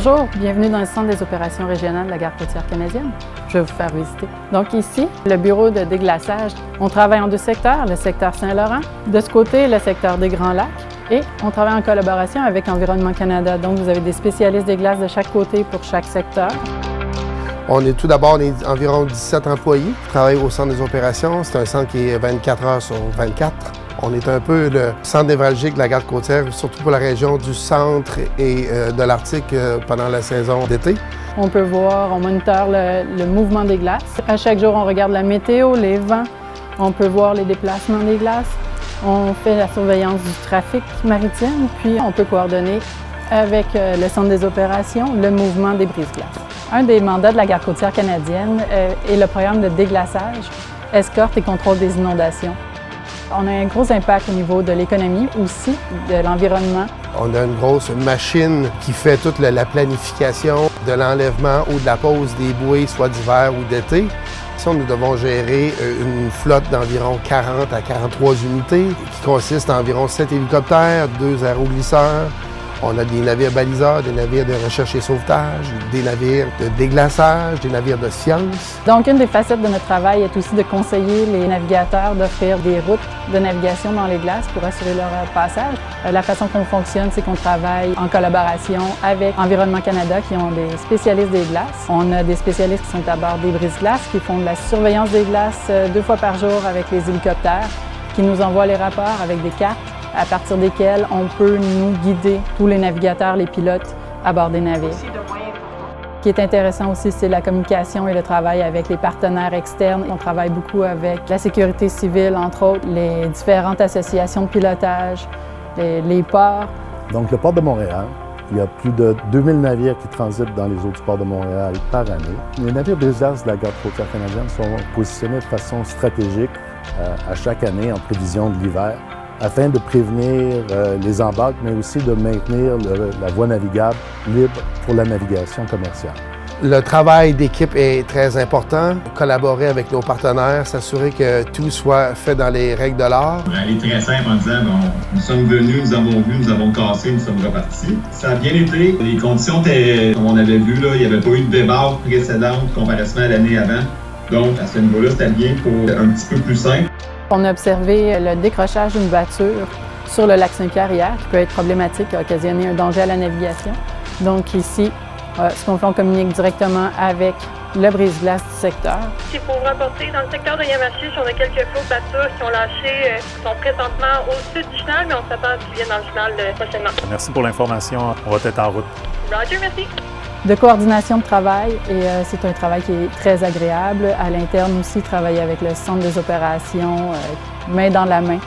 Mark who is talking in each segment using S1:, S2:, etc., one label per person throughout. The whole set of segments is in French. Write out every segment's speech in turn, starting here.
S1: Bonjour, bienvenue dans le centre des opérations régionales de la Garde côtière canadienne. Je vais vous faire visiter. Donc ici, le bureau de déglaçage. On travaille en deux secteurs, le secteur Saint-Laurent, de ce côté, le secteur des Grands Lacs, et on travaille en collaboration avec Environnement Canada. Donc vous avez des spécialistes des glaces de chaque côté pour chaque secteur.
S2: On est tout d'abord environ 17 employés qui travaillent au centre des opérations. C'est un centre qui est 24 heures sur 24. On est un peu le centre névralgique de la garde côtière, surtout pour la région du centre et de l'Arctique pendant la saison d'été.
S1: On peut voir, on moniteur le mouvement des glaces. À chaque jour, on regarde la météo, les vents. On peut voir les déplacements des glaces. On fait la surveillance du trafic maritime, puis on peut coordonner avec le centre des opérations le mouvement des brise-glaces. Un des mandats de la Garde côtière canadienne est le programme de déglaçage, escorte et contrôle des inondations. On a un gros impact au niveau de l'économie, aussi de l'environnement.
S2: On a une grosse machine qui fait toute la planification de l'enlèvement ou de la pose des bouées, soit d'hiver ou d'été. Ici, nous devons gérer une flotte d'environ 40 à 43 unités qui consiste en environ 7 hélicoptères, 2 aéroglisseurs. On a des navires baliseurs, des navires de recherche et sauvetage, des navires de déglaçage, des navires de science.
S1: Donc, une des facettes de notre travail est aussi de conseiller les navigateurs d'offrir des routes de navigation dans les glaces pour assurer leur passage. La façon qu'on fonctionne, c'est qu'on travaille en collaboration avec Environnement Canada qui ont des spécialistes des glaces. On a des spécialistes qui sont à bord des brise-glaces, qui font de la surveillance des glaces 2 fois par jour avec les hélicoptères, qui nous envoient les rapports avec des cartes à partir desquels on peut nous guider, tous les navigateurs, les pilotes, à bord des navires. Ce qui est intéressant aussi, c'est la communication et le travail avec les partenaires externes. On travaille beaucoup avec la sécurité civile, entre autres, les différentes associations de pilotage, les ports.
S3: Donc, le port de Montréal, il y a plus de 2000 navires qui transitent dans les eaux du port de Montréal par année. Les navires brise-glaces de la Garde côtière canadienne sont positionnés de façon stratégique à chaque année en prévision de l'hiver, afin de prévenir les embarques, mais aussi de maintenir la voie navigable libre pour la navigation commerciale.
S2: Le travail d'équipe est très important. Collaborer avec nos partenaires, s'assurer que tout soit fait dans les règles de l'art.
S4: Elle est très simple en disant, nous sommes venus, nous avons vu, nous avons cassé, nous sommes repartis. Ça a bien été. Les conditions étaient, comme on avait vu, là, il n'y avait pas eu de débarque précédente comparativement à l'année avant. Donc, à ce niveau-là, c'était bien pour un petit peu plus simple.
S1: On a observé le décrochage d'une voiture sur le lac Saint-Pierre hier, qui peut être problématique et occasionner un danger à la navigation. Donc ici, ce qu'on fait, on communique directement avec le brise-glace du secteur.
S5: C'est pour rapporter dans le secteur de Yamachiche, on a quelques fausses voitures qui ont lâché, qui sont présentement au sud du chenal, mais on s'attend à ce qu'ils viennent dans le chenal prochainement.
S6: Merci pour l'information. On va être en route.
S5: Roger, merci.
S1: De coordination de travail, et c'est un travail qui est très agréable. À l'interne aussi, travailler avec le centre des opérations, main dans la main.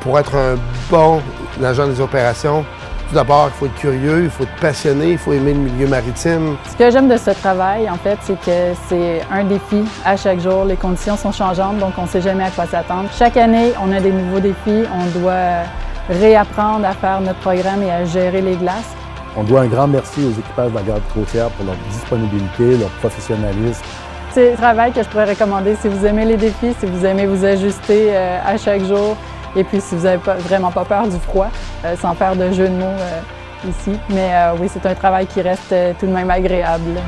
S2: Pour être un bon agent des opérations, tout d'abord, il faut être curieux, il faut être passionné, il faut aimer le milieu maritime.
S1: Ce que j'aime de ce travail, en fait, c'est que c'est un défi à chaque jour. Les conditions sont changeantes, donc on ne sait jamais à quoi s'attendre. Chaque année, on a des nouveaux défis. On doit réapprendre à faire notre programme et à gérer les glaces.
S3: On doit un grand merci aux équipages de la Garde côtière pour leur disponibilité, leur professionnalisme.
S1: C'est un travail que je pourrais recommander si vous aimez les défis, si vous aimez vous ajuster à chaque jour et puis si vous n'avez vraiment pas peur du froid, sans faire de jeu de mots ici. Mais oui, c'est un travail qui reste tout de même agréable.